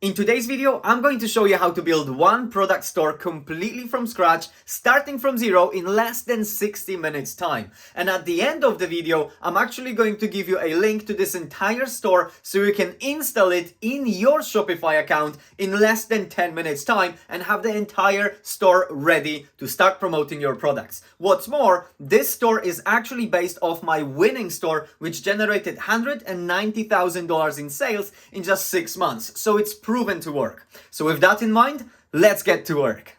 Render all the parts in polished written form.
In today's video, I'm going to show you how to build one product store completely from scratch, starting from zero in less than 60 minutes time. And at the end of the video, I'm actually going to give you a link to this entire store so you can install it in your Shopify account in less than 10 minutes time and have the entire store ready to start promoting your products. What's more, this store is actually based off my winning store, which generated $190,000 in sales in just 6 months. So it's proven to work. So with that in mind, let's get to work.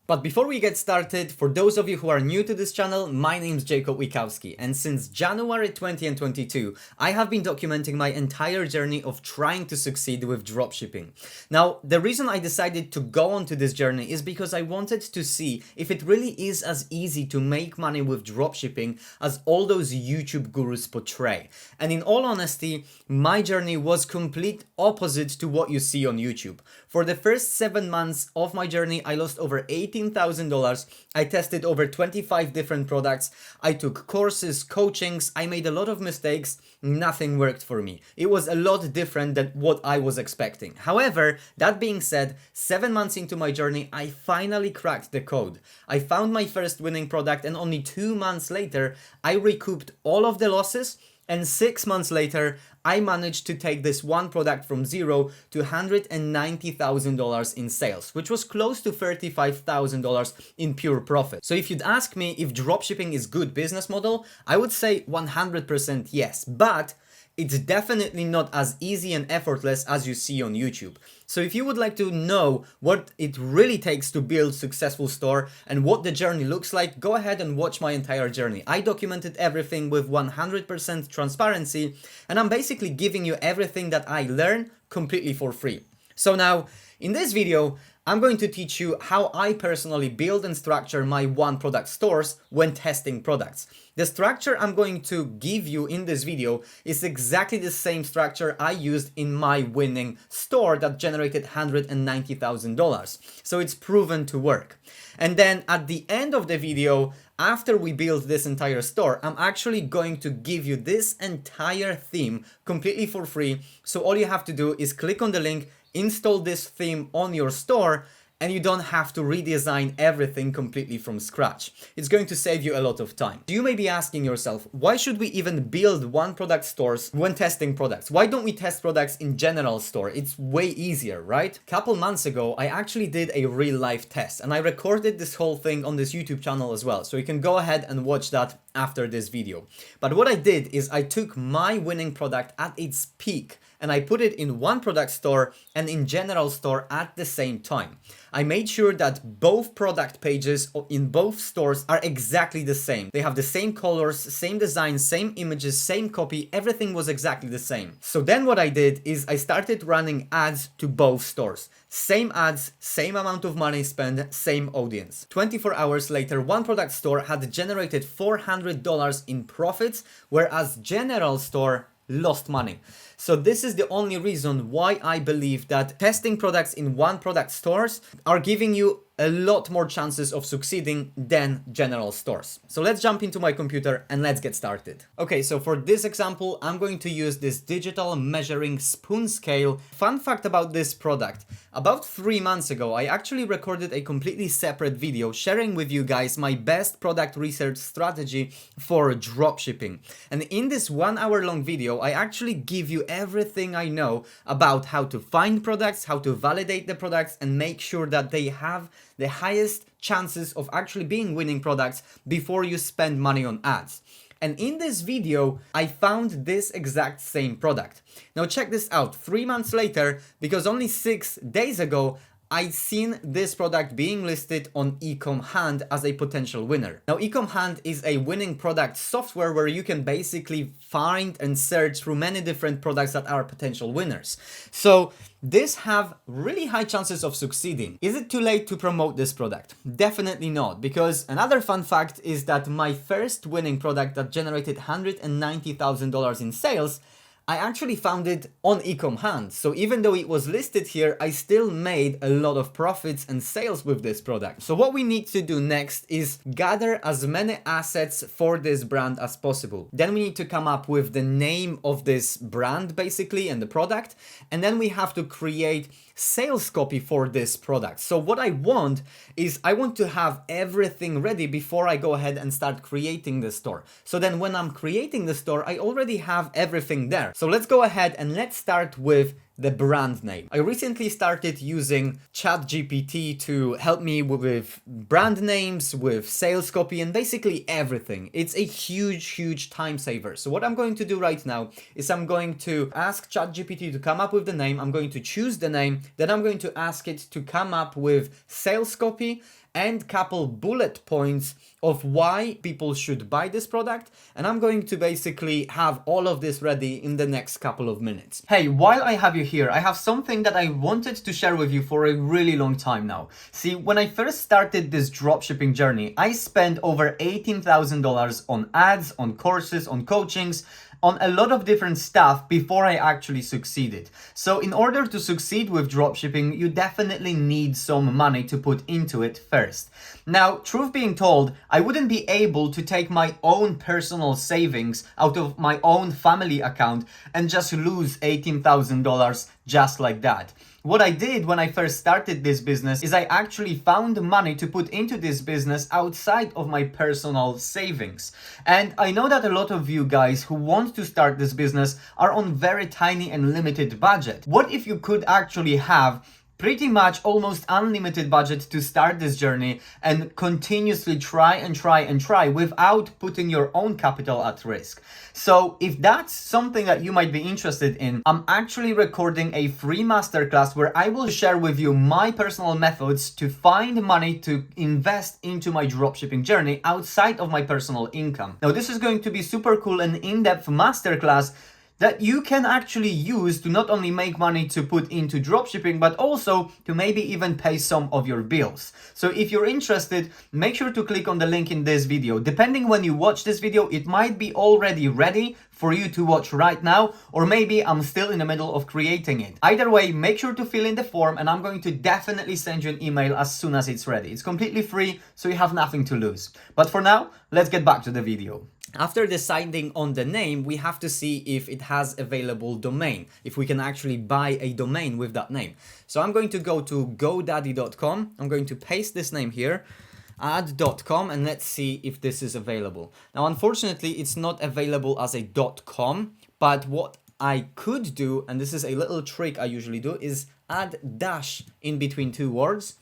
But before we get started, for those of you who are new to this channel, my name's 𝗥𝗲𝗰𝗧𝗂𝗧, and since January 2022, I have been documenting my entire journey of trying to succeed with dropshipping. Now, the reason I decided to go onto this journey is because I wanted to see if it really is as easy to make money with dropshipping as all those YouTube gurus portray. And in all honesty, my journey was complete opposite to what you see on YouTube. For the first 7 months of my journey, I lost over $18,000. I tested over 25 different products. I took courses, coachings. I made a lot of mistakes. Nothing worked for me. It was a lot different than what I was expecting. However, that being said, 7 months into my journey, I finally cracked the code. I found my first winning product, and only 2 months later, I recouped all of the losses. And 6 months later, I managed to take this one product from zero to $190,000 in sales, which was close to $35,000 in pure profit. So if you'd ask me if dropshipping is a good business model, I would say 100% yes, but it's definitely not as easy and effortless as you see on YouTube. So if you would like to know what it really takes to build a successful store and what the journey looks like, go ahead and watch my entire journey. I documented everything with 100% transparency, and I'm basically giving you everything that I learned completely for free. So now, in this video, I'm going to teach you how I personally build and structure my one product stores when testing products. The structure I'm going to give you in this video is exactly the same structure I used in my winning store that generated $190,000. So it's proven to work. And then at the end of the video, after we build this entire store, I'm actually going to give you this entire theme completely for free. So all you have to do is click on the link, install this theme on your store, and you don't have to redesign everything completely from scratch. It's going to save you a lot of time. You may be asking yourself, why should we even build one product stores when testing products? Why don't we test products in general store? It's way easier, right? A couple months ago, I actually did a real life test, and I recorded this whole thing on this YouTube channel as well. So you can go ahead and watch that after this video. But what I did is I took my winning product at its peak and I put it in one product store and in general store at the same time. I made sure that both product pages in both stores are exactly the same. They have the same colors, same design, same images, same copy, everything was exactly the same. So then what I did is I started running ads to both stores. Same ads, same amount of money spent, same audience. 24 hours later, one product store had generated $400 in profits, whereas general store lost money. So this is the only reason why I believe that testing products in one product stores are giving you a lot more chances of succeeding than general stores. So let's jump into my computer and let's get started. Okay, so for this example, I'm going to use this digital measuring spoon scale. Fun fact about this product, about 3 months ago, I actually recorded a completely separate video sharing with you guys my best product research strategy for dropshipping. And in this 1 hour long video, I actually give you everything I know about how to find products, how to validate the products, and make sure that they have the highest chances of actually being winning products before you spend money on ads. And in this video, I found this exact same product. Now check this out, 3 months later, because only 6 days ago, I'd seen this product being listed on 𝗥𝗲𝗰𝗃 as a potential winner. Now, 𝗥𝗲𝗃 is a winning product software where you can basically find and search through many different products that are potential winners. So this have really high chances of succeeding. Is it too late to promote this product? Definitely not, because another fun fact is that my first winning product that generated $190,000 in sales, I actually found it on 𝗥𝗲𝗰. So even though it was listed here, I still made a lot of profits and sales with this product. So what we need to do next is gather as many assets for this brand as possible. Then we need to come up with the name of this brand basically and the product. And then we have to create sales copy for this product. So what I want is I want to have everything ready before I go ahead and start creating the store. So then when I'm creating the store, I already have everything there. So let's go ahead and let's start with the brand name. I recently started using ChatGPT to help me with brand names, with sales copy, and basically everything. It's a huge time saver. So what I'm going to do right now is I'm going to ask ChatGPT to come up with the name. I'm going to choose the name. Then I'm going to ask it to come up with sales copy and couple bullet points of why people should buy this product. And I'm going to basically have all of this ready in the next couple of minutes. Hey, while I have you here, I have something that I wanted to share with you for a really long time now. See, when I first started this dropshipping journey, I spent over $18,000 on ads, on courses, on coachings, on a lot of different stuff before I actually succeeded. So in order to succeed with dropshipping, you definitely need some money to put into it first. Now, truth being told, I wouldn't be able to take my own personal savings out of my own family account and just lose $18,000 just like that. What I did when I first started this business is I actually found money to put into this business outside of my personal savings. And I know that a lot of you guys who want to start this business are on very tiny and limited budget. What if you could actually have pretty much almost unlimited budget to start this journey and continuously try without putting your own capital at risk? So if that's something that you might be interested in, I'm actually recording a free masterclass where I will share with you my personal methods to find money to invest into my dropshipping journey outside of my personal income. Now, this is going to be super cool and in-depth masterclass that you can actually use to not only make money to put into dropshipping, but also to maybe even pay some of your bills. So if you're interested, make sure to click on the link in this video. Depending when you watch this video, it might be already ready for you to watch right now, or maybe I'm still in the middle of creating it. Either way, make sure to fill in the form and I'm going to definitely send you an email as soon as it's ready. It's completely free, so you have nothing to lose. But for now, let's get back to the video. After deciding on the name, we have to see if it has available domain, if we can actually buy a domain with that name. So I'm going to go to GoDaddy.com. I'm going to paste this name here, add.com, and let's see if this is available. Now, unfortunately, it's not available as a .com, but what I could do, and this is a little trick I usually do, is add dash in between two words.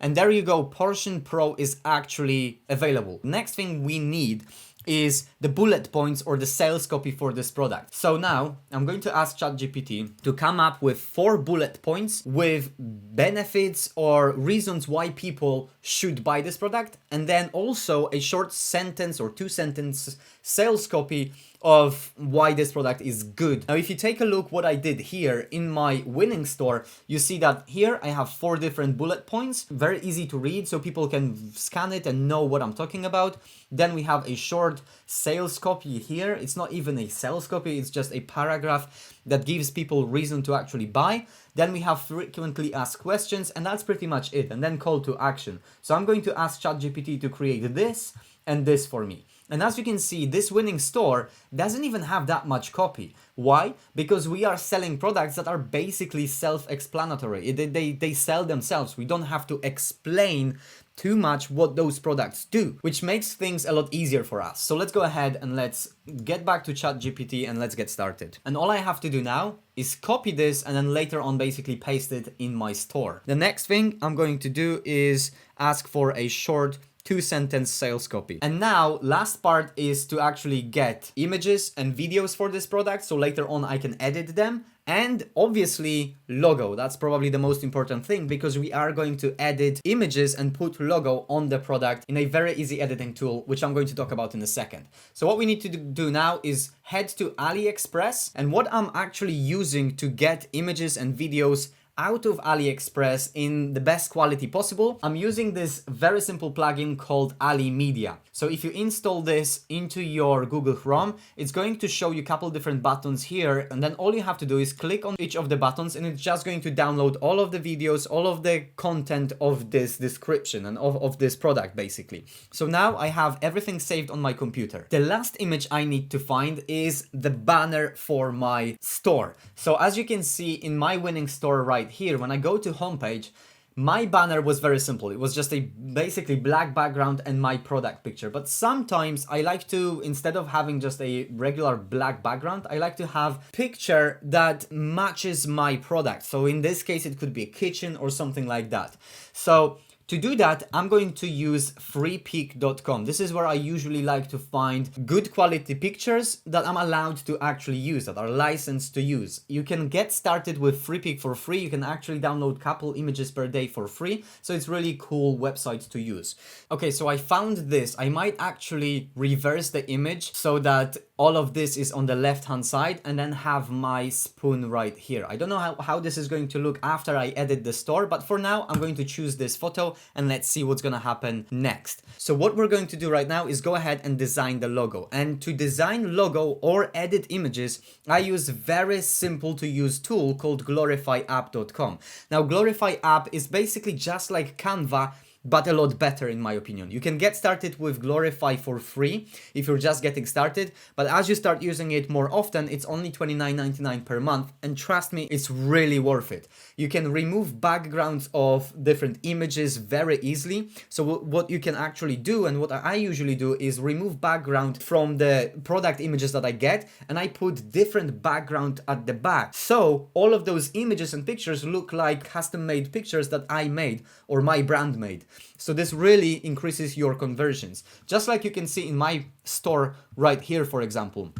And there you go, Portion Pro is actually available. Next thing we need is the bullet points or the sales copy for this product. So now I'm going to ask ChatGPT to come up with 4 bullet points with benefits or reasons why people should buy this product, and then also a short sentence or 2-sentence sales copy of why this product is good. Now, if you take a look what I did here in my winning store, you see that here I have 4 different bullet points, very easy to read so people can scan it and know what I'm talking about. Then we have a short sales copy here. It's not even a sales copy, it's just a paragraph that gives people reason to actually buy. Then we have frequently asked questions, and that's pretty much it. And then call to action. So I'm going to ask ChatGPT to create this and this for me. And as you can see, this winning store doesn't even have that much copy. Why? Because we are selling products that are basically self-explanatory. They sell themselves. We don't have to explain too much what those products do, which makes things a lot easier for us. So let's go ahead and let's get back to ChatGPT and let's get started. And all I have to do now is copy this and then later on basically paste it in my store. The next thing I'm going to do is ask for a short 2-sentence sales copy. And now last part is to actually get images and videos for this product, so later on I can edit them, and obviously logo. That's probably the most important thing, because we are going to edit images and put logo on the product in a very easy editing tool, which I'm going to talk about in a second. So what we need to do now is head to AliExpress, and what I'm actually using to get images and videos out of AliExpress in the best quality possible. I'm using this very simple plugin called Ali Media. So if you install this into your Google Chrome, it's going to show you a couple different buttons here, and then all you have to do is click on each of the buttons and it's just going to download all of the videos, all of the content of this description and of this product basically. So now I have everything saved on my computer. The last image I need to find is the banner for my store. So as you can see in my winning store right here, when I go to homepage, my banner was very simple. It was just a basically black background and my product picture. But sometimes I like to, instead of having just a regular black background, I like to have picture that matches my product. So in this case, it could be a kitchen or something like that. So to do that, I'm going to use freepik.com. This is where I usually like to find good quality pictures that I'm allowed to actually use, that are licensed to use. You can get started with Freepik for free. You can actually download a couple images per day for free. So it's really cool website to use. Okay, so I found this. I might actually reverse the image so that all of this is on the left-hand side and then have my spoon right here. I don't know how this is going to look after I edit the store, but for now, I'm going to choose this photo and let's see what's gonna happen next. So what we're going to do right now is go ahead and design the logo. And to design logo or edit images, I use a very simple to use tool called 𝗥𝗲𝗰𝗧.com. Now, 𝗥𝗲𝗰 app is basically just like Canva, but a lot better in my opinion. You can get started with 𝗥𝗲𝗰 for free if you're just getting started, but as you start using it more often, it's only $29.99 per month, and trust me, it's really worth it. You can remove backgrounds of different images very easily. So what you can actually do, and what I usually do, is remove background from the product images that I get, and I put different background at the back. So all of those images and pictures look like custom-made pictures that I made or my brand made. So this really increases your conversions. Just like you can see in my store right here, for example.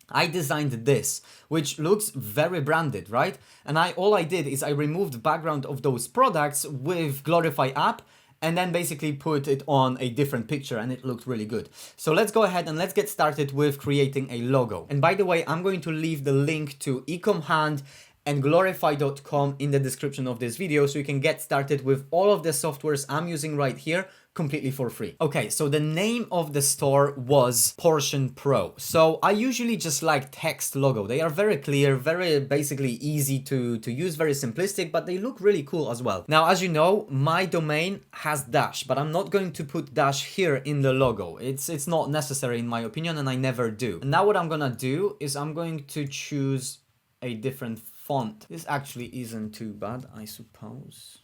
I designed this, which looks very branded, right? And all I did is I removed the background of those products with 𝗥𝗲𝗰 app and then basically put it on a different picture and it looked really good. So let's go ahead and let's get started with creating a logo. And by the way, I'm going to leave the link to ecomhand and 𝗥𝗲𝗰.com in the description of this video so you can get started with all of the softwares I'm using right here completely for free. Okay, so the name of the store was Portion Pro. So I usually just like text logo. They are very clear, very basically easy to use, very simplistic, but they look really cool as well. Now, as you know, my domain has dash, but I'm not going to put dash here in the logo. It's not necessary in my opinion, and I never do. And now what I'm gonna do is I'm going to choose a different font. This actually isn't too bad, I suppose.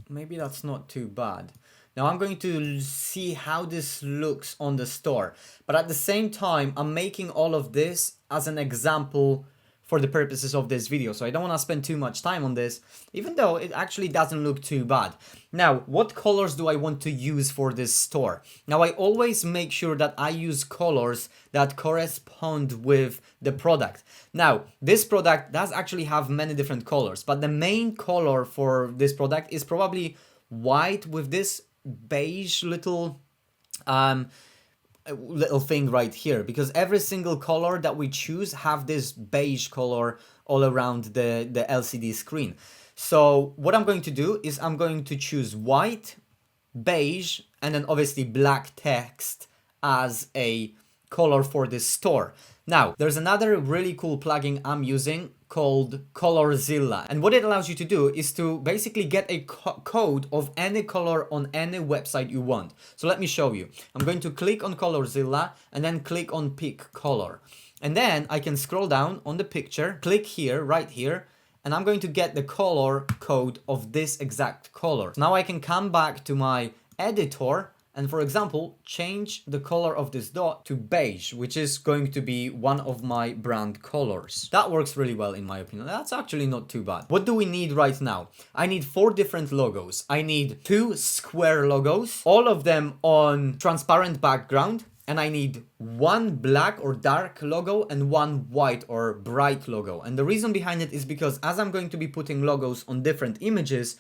Maybe that's not too bad. Now I'm going to see how this looks on the store. But at the same time, I'm making all of this as an example for the purposes of this video. So I don't want to spend too much time on this, even though it actually doesn't look too bad. Now, what colors do I want to use for this store? Now, I always make sure that I use colors that correspond with the product. Now, this product does actually have many different colors, but the main color for this product is probably white with this beige little thing right here, because every single color that we choose have this beige color all around the LCD screen. So what I'm going to do is I'm going to choose white, beige, and then obviously black text as a color for this store. Now, there's another really cool plugin I'm using called 𝗏𝗏𝗰𝗧, and what it allows you to do is to basically get a code of any color on any website you want. So let me show you. I'm going to click on 𝗏𝗏𝗰𝗧 and then click on pick color, and then I can scroll down on the picture, click here, right here, and I'm going to get the color code of this exact color. Now I can come back to my editor and, for example, change the color of this dot to beige, which is going to be one of my brand colors. That works really well in my opinion. That's actually not too bad. What do we need right now? I need 4 different logos. I need 2 square logos, all of them on transparent background. And I need 1 black or dark logo and 1 white or bright logo. And the reason behind it is because as I'm going to be putting logos on different images,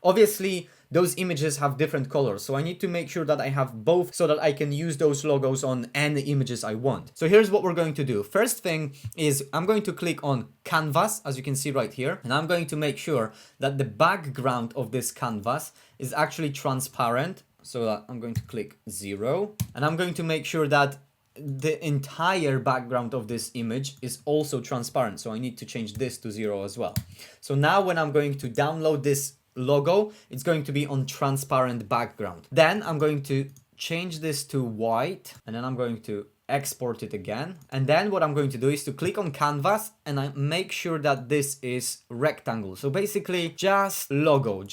obviously those images have different colors. So I need to make sure that I have both so that I can use those logos on any images I want. So here's what we're going to do. First thing is I'm going to click on canvas, as you can see right here, and I'm going to make sure that the background of this canvas is actually transparent. So that I'm going to click 0, and I'm going to make sure that the entire background of this image is also transparent. So I need to change this to 0 as well. So now when I'm going to download this logo, it's going to be on transparent background. Then I'm going to change this to white, and then I'm going to export it again. And then what I'm going to do is to click on canvas and I make sure that this is rectangle. So basically just logo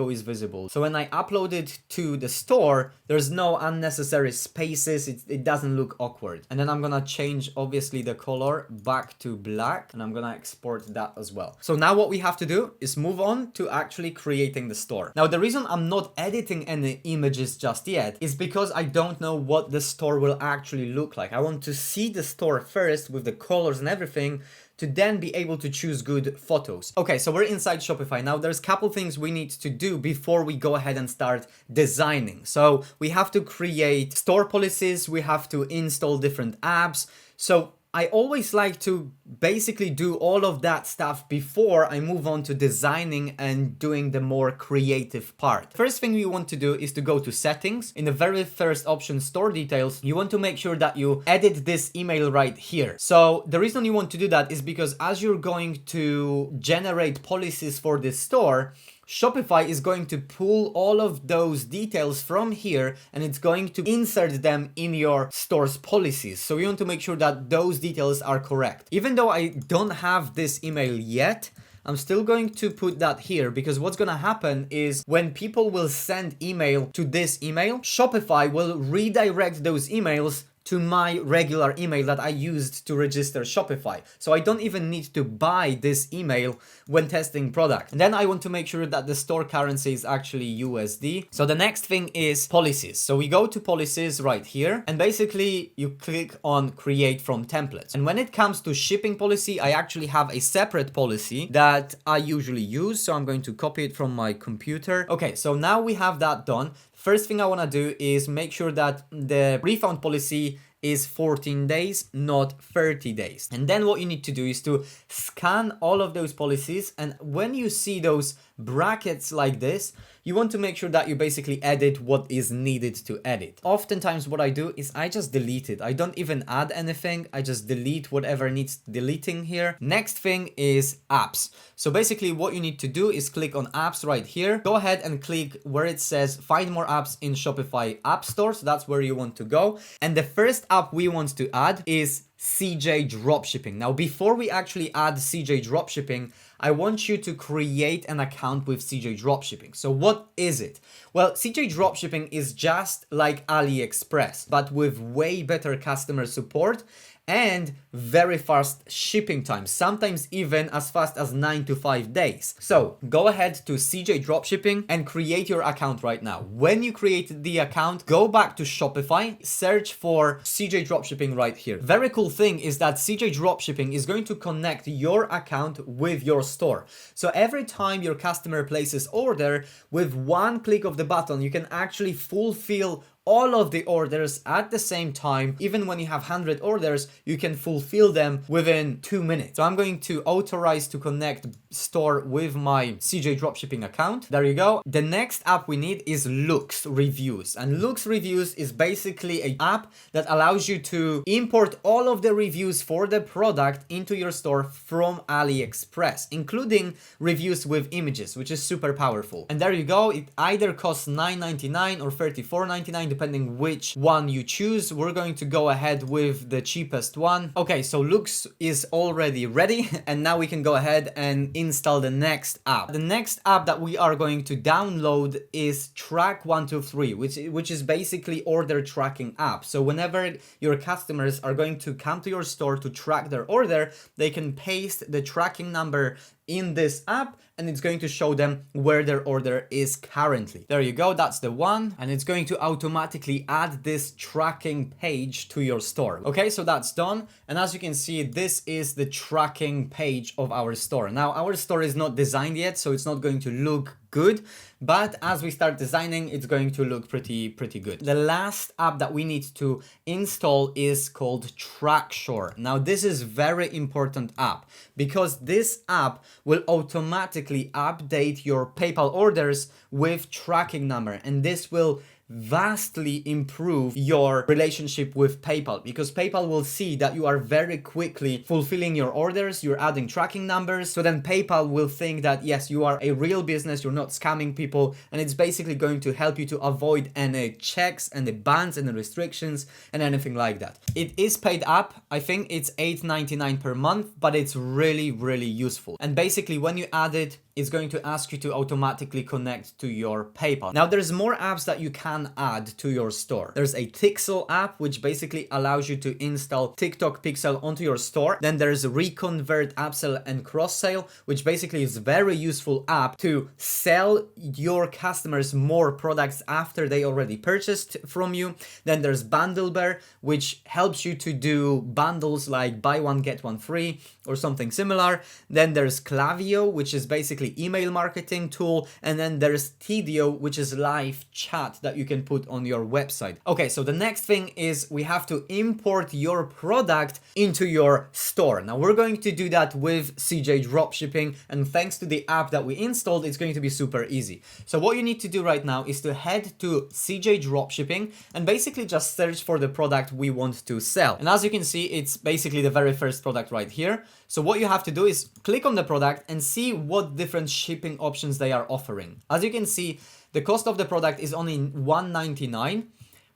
is visible. So when I upload it to the store, there's no unnecessary spaces. It doesn't look awkward. And then I'm gonna change obviously the color back to black, and I'm gonna export that as well. So now what we have to do is move on to actually creating the store. Now the reason I'm not editing any images just yet is because I don't know what the store will actually look like. I want to see the store first with the colors and everything to then be able to choose good photos. Okay, so we're inside Shopify. Now there's a couple things we need to do before we go ahead and start designing. So we have to create store policies, we have to install different apps. So I always like to basically do all of that stuff before I move on to designing and doing the more creative part. First thing we want to do is to go to settings. In the very first option, store details, you want to make sure that you edit this email right here. So the reason you want to do that is because as you're going to generate policies for this store, Shopify is going to pull all of those details from here and it's going to insert them in your store's policies. So you want to make sure that those details are correct. Even though I don't have this email yet, I'm still going to put that here because what's going to happen is when people will send email to this email, Shopify will redirect those emails to my regular email that I used to register Shopify. So I don't even need to buy this email when testing product. And then I want to make sure that the store currency is actually USD. So the next thing is policies. So we go to policies right here and basically you click on create from templates. And when it comes to shipping policy, I actually have a separate policy that I usually use. So I'm going to copy it from my computer. Okay, so now we have that done. First thing I want to do is make sure that the refund policy is 14 days, not 30 days. And then what you need to do is to scan all of those policies. And when you see those brackets like this, you want to make sure that you basically edit what is needed to edit. Oftentimes what I do is I just delete it. I don't even add anything. I just delete whatever needs deleting here. Next thing is apps. So basically what you need to do is click on apps right here. Go ahead and click where it says find more apps in Shopify App Store. So that's where you want to go. And the first app we want to add is CJ Dropshipping. Now, before we actually add CJ Dropshipping, I want you to create an account with CJ Dropshipping. So what is it? Well, CJ Dropshipping is just like AliExpress, but with way better customer support and very fast shipping times, sometimes even as fast as 9 to 5 days. So go ahead to CJ Dropshipping and create your account right now. When you create the account, go back to Shopify, search for CJ Dropshipping right here. Very cool thing is that CJ Dropshipping is going to connect your account with your store. So every time your customer places order, with one click of the button, you can actually fulfill all of the orders at the same time. Even when you have 100 orders, you can fulfill them within 2 minutes. So I'm going to authorize to connect store with my CJ Dropshipping account. There you go. The next app we need is 𝗥𝗲𝗰𝗍𝗍. And 𝗥𝗲𝗰𝗍𝗍 is basically an app that allows you to import all of the reviews for the product into your store from AliExpress, including reviews with images, which is super powerful. And there you go. It either costs $9.99 or $34.99, depending which one you choose. We're going to go ahead with the cheapest one. Okay, so 𝗥𝗲𝗰𝗍𝗍 is already ready, and now we can go ahead and install the next app. The next app that we are going to download is Track123, which is basically order tracking app. So whenever your customers are going to come to your store to track their order, they can paste the tracking number in this app and it's going to show them where their order is currently. There you go, that's the one, and it's going to automatically add this tracking page to your store. Okay, so that's done, and as you can see, this is the tracking page of our store. Now, our store is not designed yet, so it's not going to look good, but as we start designing, it's going to look pretty good. The last app that we need to install is called Trackshore. Now this is very important app because this app will automatically update your PayPal orders with tracking number, and this will vastly improve your relationship with PayPal, because PayPal will see that you are very quickly fulfilling your orders, you're adding tracking numbers, so then PayPal will think that yes, you are a real business, you're not scamming people, and it's basically going to help you to avoid any checks and the bans and the restrictions and anything like that. It is paid app. I think it's $8.99 per month, but it's really useful. And basically when you add it, it's going to ask you to automatically connect to your PayPal. Now there's more apps that you can add to your store. There's a Tixel app, which basically allows you to install TikTok Pixel onto your store. Then there's Reconvert Upsell and Cross Sale, which basically is a very useful app to sell your customers more products after they already purchased from you. Then there's Bundlebear, which helps you to do bundles like buy one get one free or something similar. Then there's Klaviyo, which is basically email marketing tool, and then there's Tidio, which is live chat that you can put on your website. Okay, so the next thing is we have to import your product into your store. Now we're going to do that with CJ Dropshipping, and thanks to the app that we installed, it's going to be super easy. So what you need to do right now is to head to CJ Dropshipping and basically just search for the product we want to sell. And as you can see, it's basically the very first product right here. So what you have to do is click on the product and see what different shipping options they are offering. As you can see, the cost of the product is only $1.99,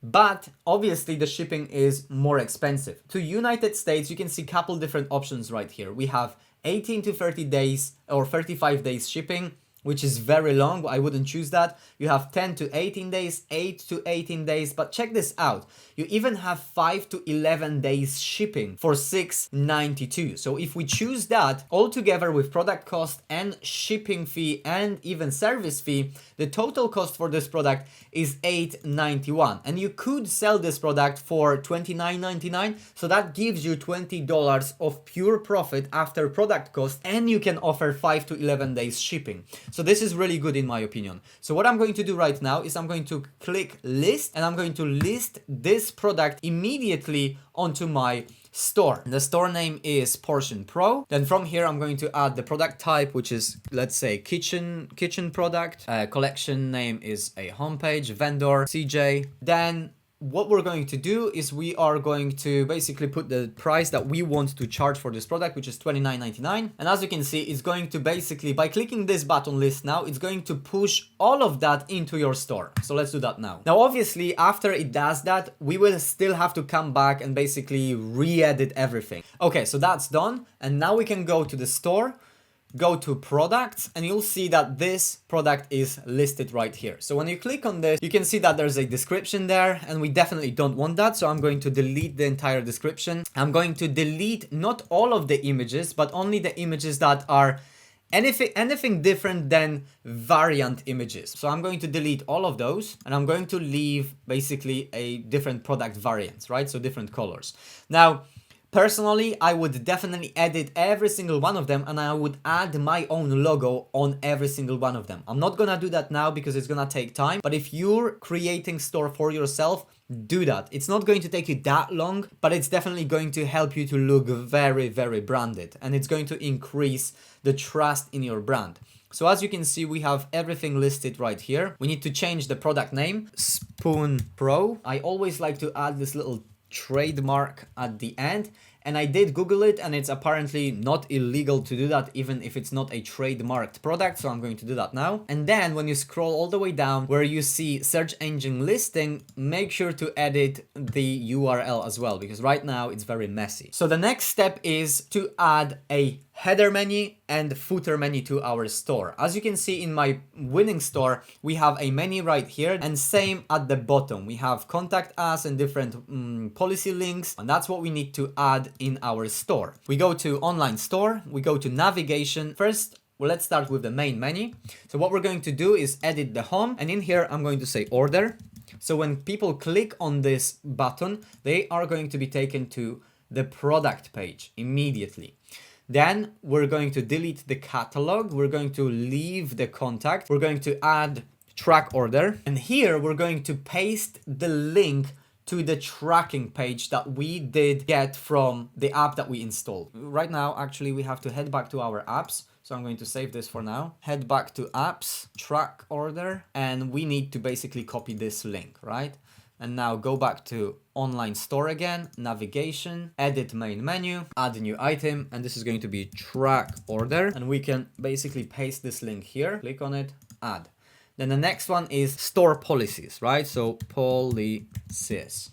but obviously the shipping is more expensive. To United States, you can see a couple different options right here. We have 18 to 30 days or 35 days shipping, which is very long. I wouldn't choose that. You have 10 to 18 days, 8 to 18 days, but check this out. You even have 5 to 11 days shipping for $6.92. So if we choose that, all together with product cost and shipping fee and even service fee, the total cost for this product is $8.91. And you could sell this product for $29.99. So that gives you $20 of pure profit after product cost, and you can offer 5 to 11 days shipping. So this is really good in my opinion. So what I'm going to do right now is I'm going to click list, and I'm going to list this product immediately onto my store. The store name is Portion Pro. Then from here, I'm going to add the product type, which is, let's say, kitchen product. Collection name is a homepage, vendor, CJ. Then what we're going to do is we are going to basically put the price that we want to charge for this product, which is $29.99. And as you can see, it's going to basically, by clicking this button list now, it's going to push all of that into your store. So let's do that now. Now, obviously, after it does that, we will still have to come back and basically re-edit everything. Okay, so that's done. And now we can go to the store, go to products, and you'll see that this product is listed right here. So when you click on this, you can see that there's a description there, and we definitely don't want that. So I'm going to delete the entire description. I'm going to delete not all of the images, but only the images that are anything different than variant images. So I'm going to delete all of those, and I'm going to leave basically a different product variants, right? So different colors. Now, personally, I would definitely edit every single one of them, and I would add my own logo on every single one of them. I'm not gonna do that now because it's gonna take time, but if you're creating store for yourself, do that. It's not going to take you that long, but it's definitely going to help you to look very branded, and it's going to increase the trust in your brand. So as you can see, we have everything listed right here. We need to change the product name, Spoon Pro. I always like to add this little trademark at the end, and I did Google it, and it's apparently not illegal to do that even if it's not a trademarked product, so I'm going to do that now. And then when you scroll all the way down where you see search engine listing, make sure to edit the URL as well, because right now it's very messy. So the next step is to add a header menu and footer menu to our store. As you can see in my winning store, we have a menu right here, and same at the bottom. We have contact us and different policy links, and that's what we need to add in our store. We go to online store, we go to navigation. First, well, let's start with the main menu. So what we're going to do is edit the home, and in here I'm going to say order. So when people click on this button, they are going to be taken to the product page immediately. Then we're going to delete the catalog. We're going to leave the contact. We're going to add track order. And here we're going to paste the link to the tracking page that we did get from the app that we installed. Right now, actually, we have to head back to our apps. So I'm going to save this for now. Head back to apps, track order, and we need to basically copy this link, right? And now go back to online store again, navigation, edit main menu, add a new item, and this is going to be track order. And we can basically paste this link here, click on it, add. Then the next one is store policies, right? So policies.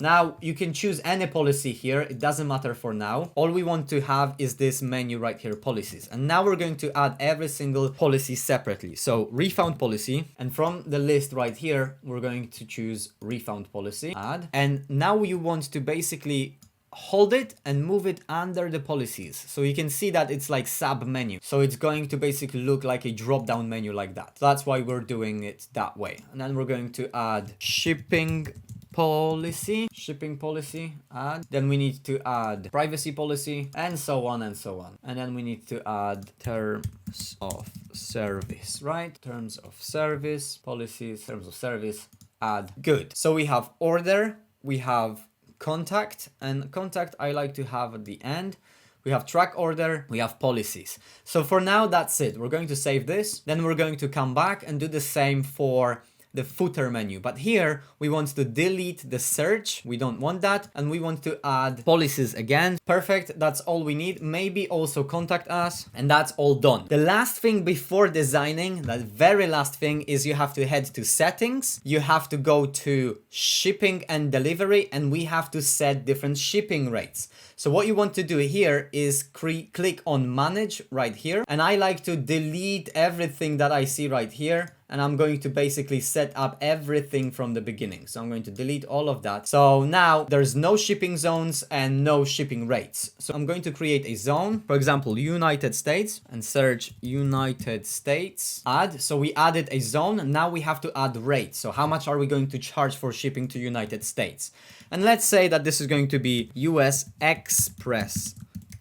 Now you can choose any policy here. It doesn't matter for now. All we want to have is this menu right here, policies. And now we're going to add every single policy separately. So refund policy. And from the list right here, we're going to choose refund policy, add. And now you want to basically hold it and move it under the policies. So you can see that it's like sub menu. So it's going to basically look like a drop down menu like that. So that's why we're doing it that way. And then we're going to add shipping policy, add. Then we need to add privacy policy, and so on and so on. And then we need to add terms of service, right? Terms of service, policies, terms of service, add. Good. So we have order, we have contact, and contact I like to have at the end. We have track order, we have policies. So for now, that's it. We're going to save this. Then we're going to come back and do the same for the footer menu. But here we want to delete the search. We don't want that. And we want to add policies again. Perfect. That's all we need. Maybe also contact us. And that's all done. The last thing before designing, that very last thing, is you have to head to settings. You have to go to shipping and delivery, and we have to set different shipping rates. So what you want to do here is click on manage right here. And I like to delete everything that I see right here. And I'm going to basically set up everything from the beginning. So I'm going to delete all of that. So now there's no shipping zones and no shipping rates. So I'm going to create a zone, for example, United States, and search United States, add. So we added a zone, and now we have to add rates. So how much are we going to charge for shipping to United States? And let's say that this is going to be US Express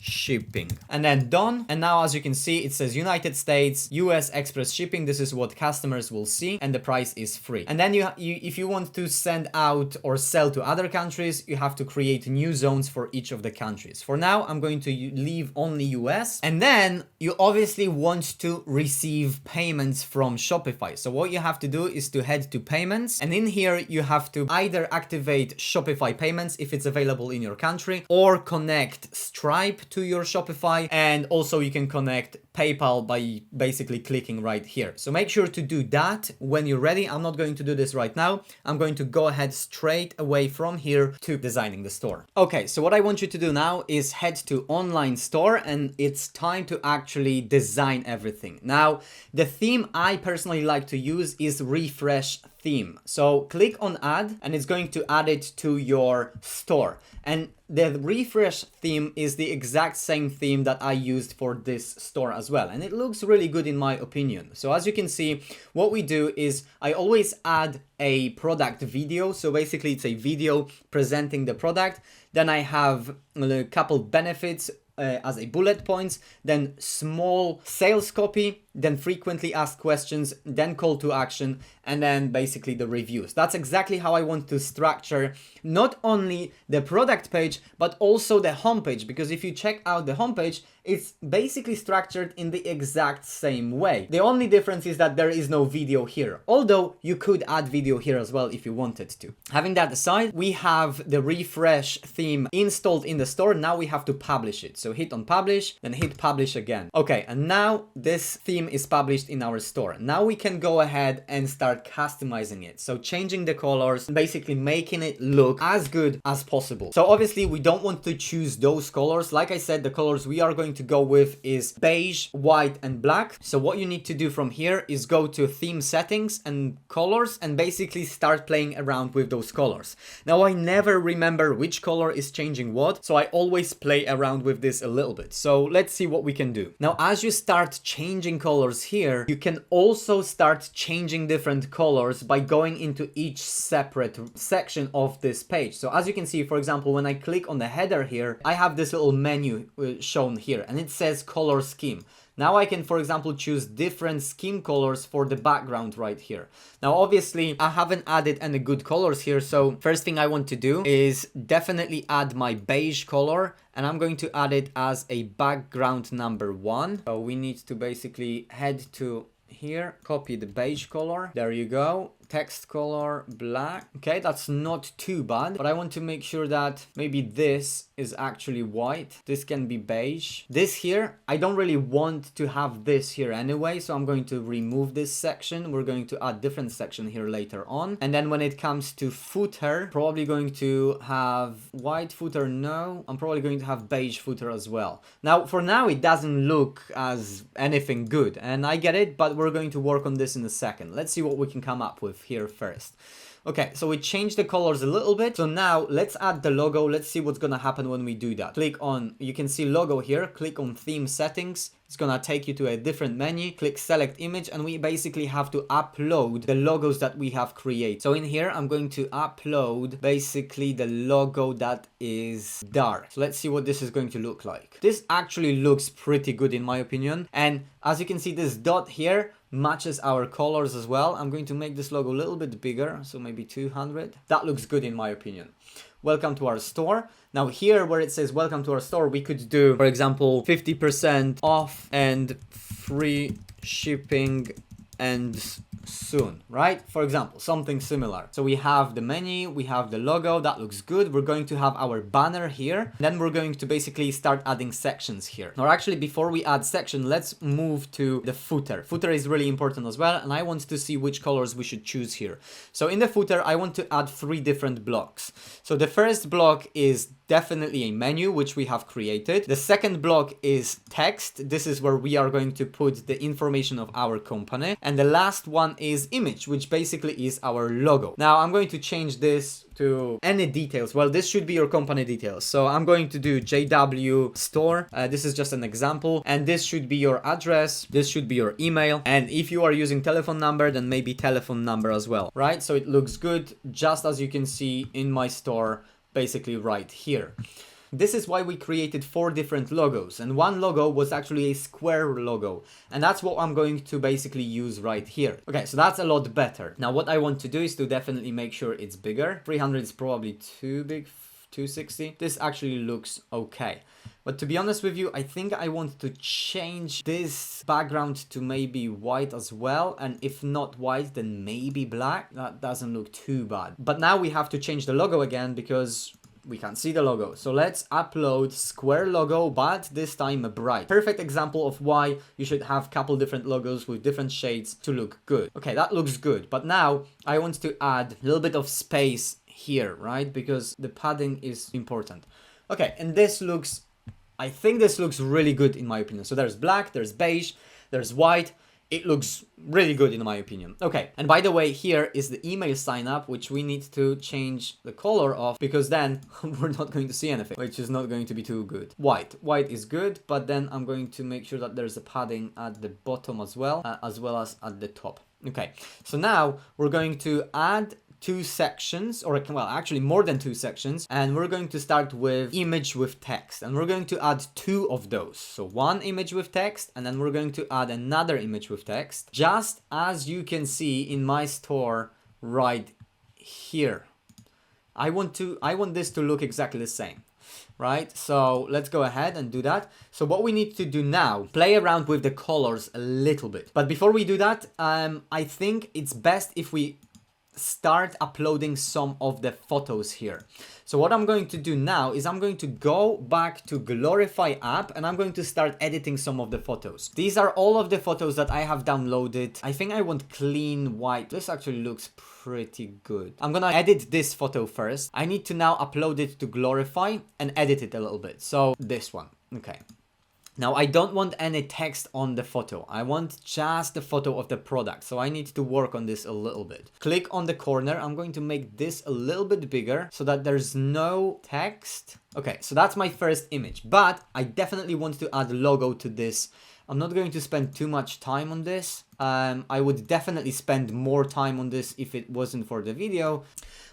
shipping, and then done. And now, as you can see, it says United States US Express shipping. This is what customers will see, and the price is free. And then you if you want to send out or sell to other countries, you have to create new zones for each of the countries. For now, I'm going to leave only US. And then you obviously want to receive payments from Shopify. So what you have to do is to head to payments, and in here you have to either activate Shopify payments if it's available in your country, or connect Stripe to your Shopify, and also you can connect PayPal by basically clicking right here. So make sure to do that when you're ready. I'm not going to do this right now. I'm going to go ahead straight away from here to designing the store. Okay, so what I want you to do now is head to online store, and it's time to actually design everything. Now, the theme I personally like to use is refresh theme. So click on add, and it's going to add it to your store. And the refresh theme is the exact same theme that I used for this store as well. And it looks really good in my opinion. So as you can see, what we do is I always add a product video. So basically it's a video presenting the product. Then I have a couple benefits as a bullet points, then small sales copy, then frequently asked questions, then call to action, and then basically the reviews. That's exactly how I want to structure not only the product page, but also the homepage, because if you check out the homepage, it's basically structured in the exact same way. The only difference is that there is no video here, although you could add video here as well if you wanted to. Having that aside, we have the refresh theme installed in the store. Now we have to publish it. So hit on publish, then hit publish again. Okay, and now this theme is published in our store. Now we can go ahead and start customizing it. So changing the colors, basically making it look as good as possible. So obviously we don't want to choose those colors. Like I said, the colors we are going to go with is beige, white, and black. So what you need to do from here is go to theme settings and colors and basically start playing around with those colors. Now I never remember which color is changing what, so I always play around with this this a little bit. So let's see what we can do. Now, as you start changing colors here, you can also start changing different colors by going into each separate section of this page. So as you can see, for example, when I click on the header here, I have this little menu shown here and it says color scheme. Now I can, for example, choose different scheme colors for the background right here. Now, obviously, I haven't added any good colors here. So first thing I want to do is definitely add my beige color, and I'm going to add it as a background number 1. So we need to basically head to here, copy the beige color. There you go. Text color black. Okay, that's not too bad, but I want to make sure that maybe this is actually white. This can be beige. This here, I don't really want to have this here anyway, so I'm going to remove this section. We're going to add different section here later on. And then when it comes to footer, probably going to have white footer. No, I'm probably going to have beige footer as well. Now, for now, it doesn't look as anything good, and I get it, but we're going to work on this in a second. Let's see what we can come up with here first. Okay, so we changed the colors a little bit. So now let's add the logo. Let's see what's gonna happen when we do that. Click on, you can see logo here, click on theme settings. It's gonna take you to a different menu, click select image, and we basically have to upload the logos that we have created. So in here, I'm going to upload basically the logo that is dark. So let's see what this is going to look like. This actually looks pretty good in my opinion. And as you can see, this dot here matches our colors as well. I'm going to make this logo a little bit bigger, so maybe 200. That looks good in my opinion. Welcome to our store. Now here where it says welcome to our store, we could do, for example, 50% off and free shipping and soon, right? For example, something similar. So we have the menu, we have the logo, that looks good. We're going to have our banner here. Then we're going to basically start adding sections here. Or actually, before we add section, let's move to the footer. Footer is really important as well, and I want to see which colors we should choose here. So in the footer, I want to add 3 different blocks. So the first block is definitely a menu, which we have created. The second block is text. This is where we are going to put the information of our company. And the last one is image, which basically is our logo. Now I'm going to change this to any details. Well, this should be your company details. So I'm going to do JW store. This is just an example. And this should be your address. This should be your email. And if you are using telephone number, then maybe telephone number as well, right? So it looks good, just as you can see in my store, basically right here. This is why we created 4 different logos, and one logo was actually a square logo, and that's what I'm going to basically use right here. Okay, so that's a lot better. Now what I want to do is to definitely make sure it's bigger. 300 is probably too big, 260. This actually looks okay. But to be honest with you, I think I want to change this background to maybe white as well. And if not white, then maybe black. That doesn't look too bad. But now we have to change the logo again because we can't see the logo. So let's upload square logo, but this time bright. Perfect example of why you should have a couple different logos with different shades to look good. Okay, that looks good. But now I want to add a little bit of space here, right? Because the padding is important. Okay, and this looks, I think this looks really good in my opinion. So there's black, there's beige, there's white. It looks really good in my opinion. Okay, and by the way, here is the email sign up, which we need to change the color of, because then we're not going to see anything, which is not going to be too good. White is good, but then I'm going to make sure that there's a padding at the bottom as well as at the top. Okay, so now we're going to add 2 sections, or well, actually more than 2 sections, and we're going to start with image with text, and we're going to add 2 of those. So 1 image with text, and then we're going to add another image with text, just as you can see in my store right here. I want this to look exactly the same, right? So let's go ahead and do that. So what we need to do now, play around with the colors a little bit. But before we do that, I think it's best if we start uploading some of the photos here. So what I'm going to do now is I'm going to go back to 𝗥𝗲𝗰𝗧𝗧 app, and I'm going to start editing some of the photos. These are all of the photos that I have downloaded. I think I want clean white. This actually looks pretty good. I'm gonna edit this photo first. I need to now upload it to 𝗥𝗲𝗰𝗧𝗧 and edit it a little bit. So this one, okay. Now, I don't want any text on the photo. I want just the photo of the product. So I need to work on this a little bit. Click on the corner. I'm going to make this a little bit bigger so that there's no text. Okay, so that's my first image, but I definitely want to add a logo to this. I'm not going to spend too much time on this. I would definitely spend more time on this if it wasn't for the video.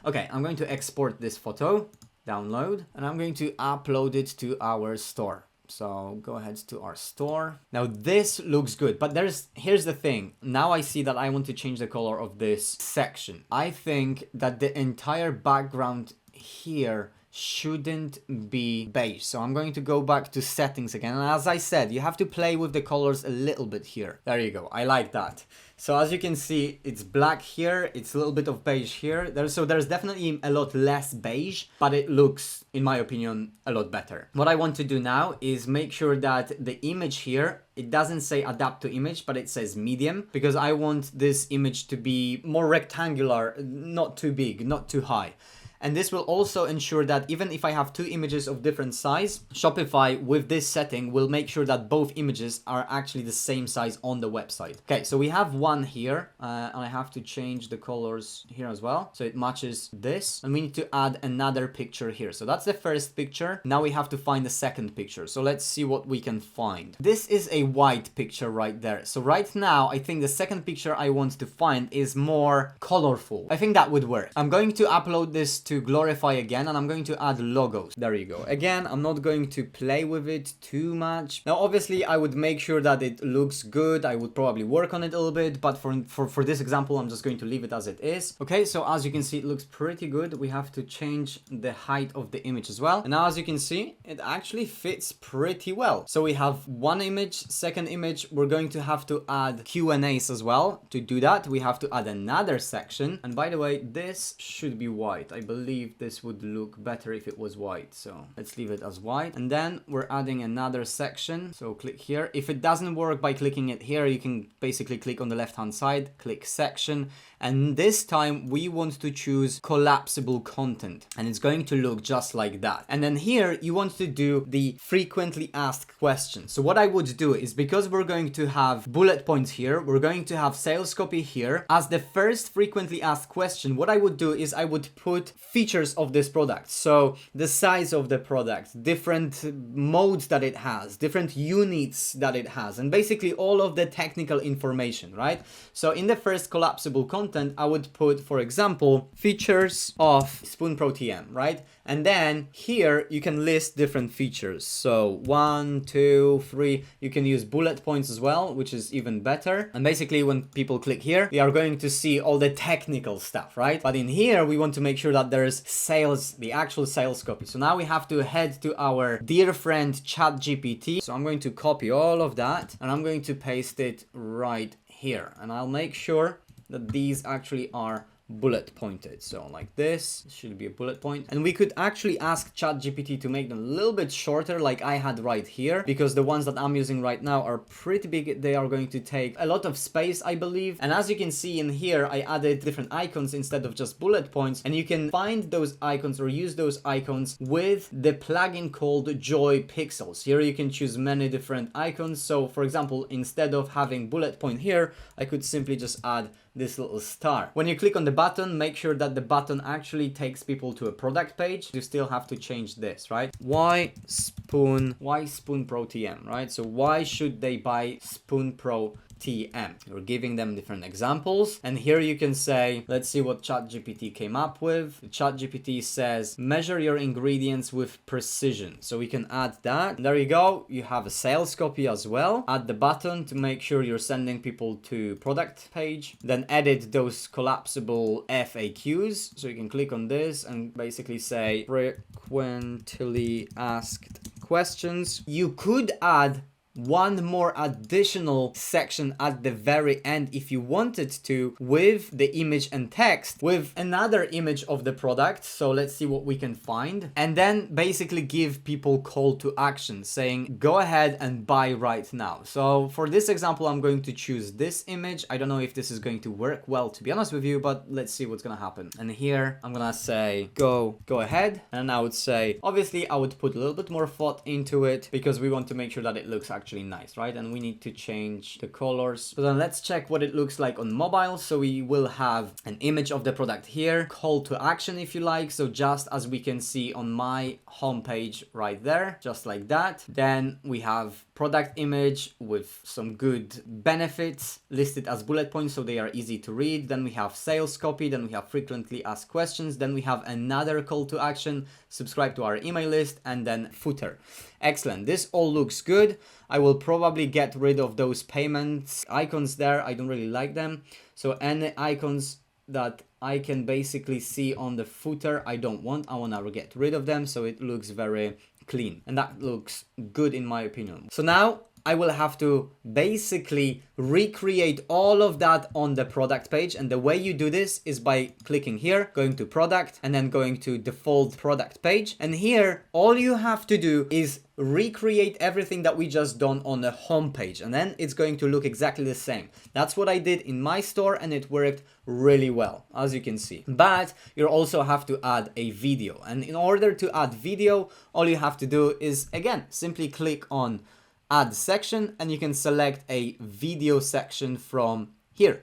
Okay, I'm going to export this photo, download, and I'm going to upload it to our store. So go ahead to our store. Now this looks good, but here's the thing. Now I see that I want to change the color of this section. I think that the entire background here shouldn't be beige. So I'm going to go back to settings again. And as I said, you have to play with the colors a little bit here. There you go. I like that. So as you can see, it's black here. It's a little bit of beige here. So there's definitely a lot less beige, but it looks, in my opinion, a lot better. What I want to do now is make sure that the image here, it doesn't say adapt to image, but it says medium, because I want this image to be more rectangular, not too big, not too high. And this will also ensure that even if I have two images of different size, Shopify with this setting will make sure that both images are actually the same size on the website. Okay, so we have one here, and I have to change the colors here as well, so it matches this. And we need to add another picture here. So that's the first picture. Now we have to find the second picture. So let's see what we can find. This is a white picture right there. So right now, I think the second picture I want to find is more colorful. I think that would work. I'm going to upload this to 𝗥𝗲𝗰𝗧𝗧 again, and I'm going to add logos. There you go. Again, I'm not going to play with it too much. Now, obviously, I would make sure that it looks good. I would probably work on it a little bit, but for this example, I'm just going to leave it as it is. Okay, so as you can see, it looks pretty good. We have to change the height of the image as well. And now, as you can see, it actually fits pretty well. So we have one image, second image. We're going to have to add Q&As as well. To do that, we have to add another section. And by the way, this should be white. I believe this would look better if it was white. So let's leave it as white. And then we're adding another section. So click here. If it doesn't work by clicking it here, you can basically click on the left-hand side, click section. And this time we want to choose collapsible content, and it's going to look just like that. And then here you want to do the frequently asked questions. So what I would do is, because we're going to have bullet points here, we're going to have sales copy here. As the first frequently asked question, what I would do is I would put features of this product. So the size of the product, different modes that it has, different units that it has, and basically all of the technical information, right? So in the first collapsible content, I would put, for example, features of 𝗬𝗏 𝗧TM, right? And then here you can list different features. So 1, 2, 3, you can use bullet points as well, which is even better. And basically when people click here, they are going to see all the technical stuff, right? But in here, we want to make sure that there's sales, the actual sales copy. So now we have to head to our dear friend ChatGPT. So I'm going to copy all of that and I'm going to paste it right here. And I'll make sure that these actually are bullet pointed. So like this should be a bullet point. And we could actually ask ChatGPT to make them a little bit shorter like I had right here, because the ones that I'm using right now are pretty big. They are going to take a lot of space, I believe. And as you can see in here, I added different icons instead of just bullet points. And you can find those icons or use those icons with the plugin called Joy Pixels. Here you can choose many different icons. So for example, instead of having bullet point here, I could simply just add this little star. When you click on the button, make sure that the button actually takes people to a product page. You still have to change this, right? Why 𝗬𝗏 𝗧TM, right? So why should they buy 𝗬𝗏 TM? You're giving them different examples. And here you can say, let's see what ChatGPT came up with. ChatGPT says, measure your ingredients with precision. So we can add that. And there you go. You have a sales copy as well. Add the button to make sure you're sending people to product page. Then edit those collapsible FAQs. So you can click on this and basically say frequently asked questions. You could add one more additional section at the very end if you wanted to, with the image and text, with another image of the product. So let's see what we can find, and then basically give people call to action saying go ahead and buy right now. So for this example, I'm going to choose this image. I don't know if this is going to work well, to be honest with you, but let's see what's gonna happen. And here I'm gonna say go ahead, and I would say, obviously I would put a little bit more thought into it because we want to make sure that it looks actually nice, right? And we need to change the colors. So then let's check what it looks like on mobile. So we will have an image of the product here, call to action if you like. So just as we can see on my homepage right there, just like that. Then we have product image with some good benefits listed as bullet points so they are easy to read. Then we have sales copy, then we have frequently asked questions, then we have another call to action, subscribe to our email list, and then footer. Excellent. This all looks good. I will probably get rid of those payments icons there. I don't really like them. So any icons that I can basically see on the footer, I don't want. I want to get rid of them so it looks very clean, and that looks good in my opinion. So now I will have to basically recreate all of that on the product page, and the way you do this is by clicking here, going to product, and then going to default product page. And here all you have to do is recreate everything that we just done on the home page, and then it's going to look exactly the same. That's what I did in my store, and it worked really well, as you can see. But you also have to add a video, and in order to add video, all you have to do is again simply click on add section, and you can select a video section from here,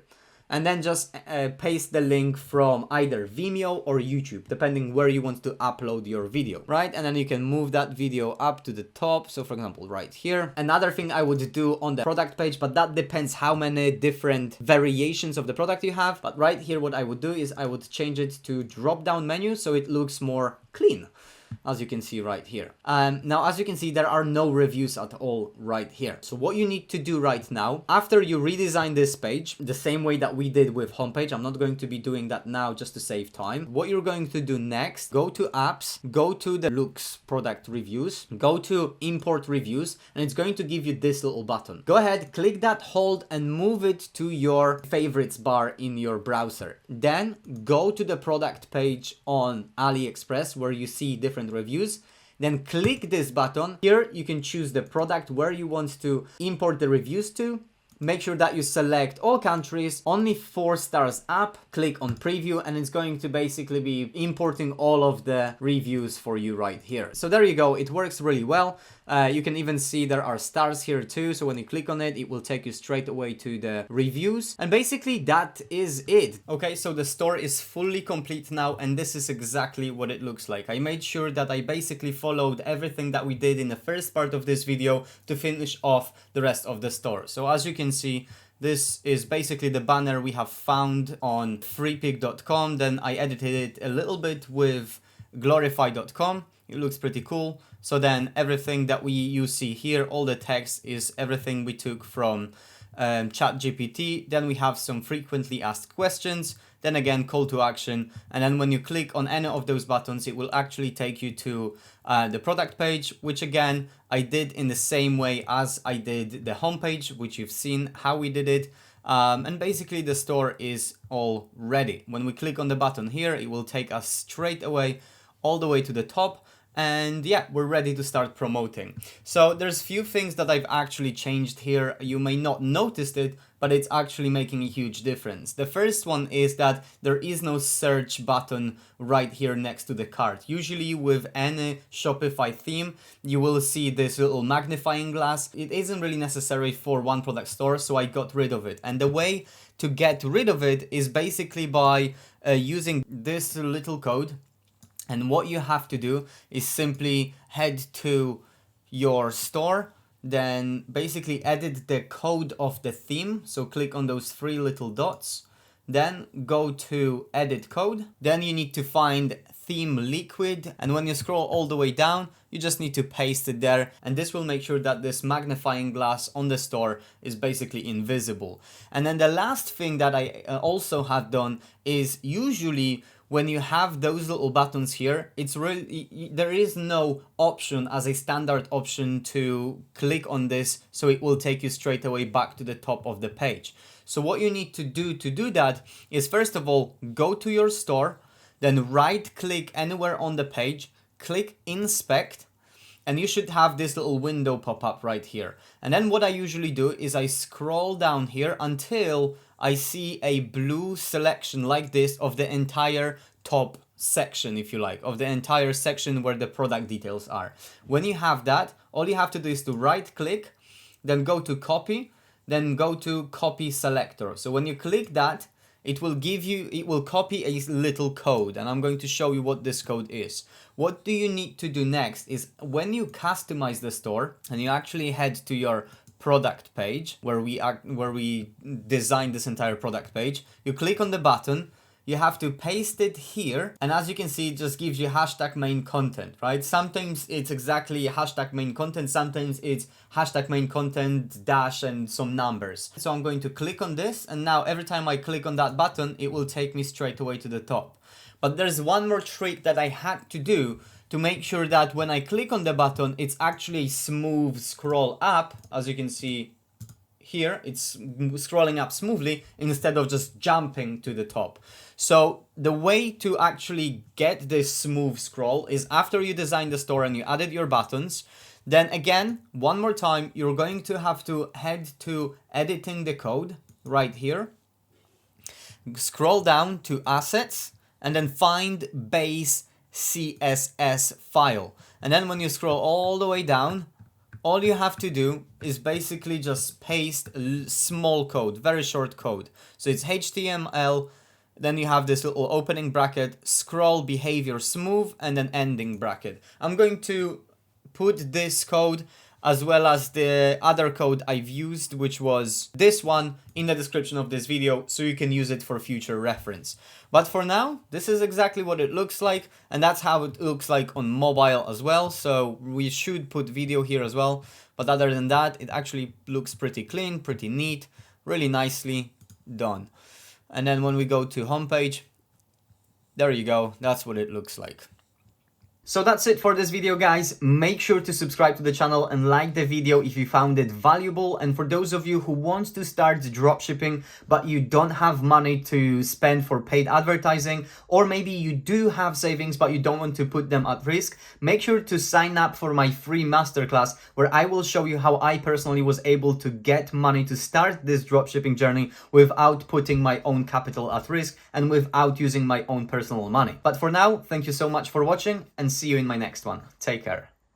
and then just paste the link from either Vimeo or YouTube, depending where you want to upload your video, right? And then you can move that video up to the top. So for example, right here. Another thing I would do on the product page, but that depends how many different variations of the product you have. But right here, what I would do is I would change it to drop down menu so it looks more clean, as you can see right here. Now, as you can see, there are no reviews at all right here. So what you need to do right now, after you redesign this page, the same way that we did with homepage, I'm not going to be doing that now just to save time. What you're going to do next, go to apps, go to the looks product reviews, go to import reviews, and it's going to give you this little button. Go ahead, click that, hold, and move it to your favorites bar in your browser. Then go to the product page on AliExpress where you see different reviews. Then click this button. Here you can choose the product where you want to import the reviews to. Make sure that you select all countries, only 4 stars up, click on preview, and it's going to basically be importing all of the reviews for you right here. So there you go, it works really well. You can even see there are stars here too, so when you click on it, it will take you straight away to the reviews. And basically that is it. Okay, so the store is fully complete now, and this is exactly what it looks like. I made sure that I basically followed everything that we did in the first part of this video to finish off the rest of the store. So as you can see, this is basically the banner we have found on freepik.com. Then I edited it a little bit with 𝗥𝗲𝗰.com. It looks pretty cool. So then everything that you see here, all the text is everything we took from ChatGPT. Then we have some frequently asked questions. Then again, call to action. And then when you click on any of those buttons, it will actually take you to the product page, which again, I did in the same way as I did the homepage, which you've seen how we did it. And basically the store is all ready. When we click on the button here, it will take us straight away all the way to the top. And yeah, we're ready to start promoting. So there's few things that I've actually changed here. You may not notice it, but it's actually making a huge difference. The first one is that there is no search button right here next to the cart. Usually with any Shopify theme, you will see this little magnifying glass. It isn't really necessary for one product store, so I got rid of it. And the way to get rid of it is basically by using this little code. And what you have to do is simply head to your store, then basically edit the code of the theme. So click on those 3 little dots, then go to edit code. Then you need to find theme liquid. And when you scroll all the way down, you just need to paste it there. And this will make sure that this magnifying glass on the store is basically invisible. And then the last thing that I also have done is usually when you have those little buttons here, it's really, there is no option as a standard option to click on this so it will take you straight away back to the top of the page. So what you need to do that is, first of all, go to your store, then right click anywhere on the page, click inspect, and you should have this little window pop up right here. And then what I usually do is I scroll down here until I see a blue selection like this of the entire top section, if you like, of the entire section where the product details are. When you have that, all you have to do is to right click, then go to copy, then go to copy selector. So when you click that, it will copy a little code, and I'm going to show you what this code is. What do you need to do next is, when you customize the store and you actually head to your product page where we designed this entire product page, you click on the button, you have to paste it here, and as you can see, it just gives you hashtag main content, right? Sometimes it's exactly hashtag main content, sometimes it's hashtag main content dash and some numbers. So I'm going to click on this, and now every time I click on that button, it will take me straight away to the top. But there's one more trick that I had to do to make sure that when I click on the button, it's actually a smooth scroll up. As you can see here, it's scrolling up smoothly instead of just jumping to the top. So the way to actually get this smooth scroll is, after you design the store and you added your buttons, then again, one more time, you're going to have to head to editing the code right here, scroll down to assets, and then find base CSS file. And then when you scroll all the way down, all you have to do is basically just paste small code, very short code. So it's HTML, then you have this little opening bracket, scroll behavior smooth, and then ending bracket. I'm going to put this code as well as the other code I've used, which was this one, in the description of this video, so you can use it for future reference. But for now, this is exactly what it looks like, and that's how it looks like on mobile as well. So we should put video here as well, but other than that, it actually looks pretty clean, pretty neat, really nicely done. And then when we go to homepage, there you go, that's what it looks like. So that's it for this video, guys. Make sure to subscribe to the channel and like the video if you found it valuable. And for those of you who want to start dropshipping, but you don't have money to spend for paid advertising, or maybe you do have savings, but you don't want to put them at risk, make sure to sign up for my free masterclass, where I will show you how I personally was able to get money to start this dropshipping journey without putting my own capital at risk and without using my own personal money. But for now, thank you so much for watching, and see you in my next one. Take care.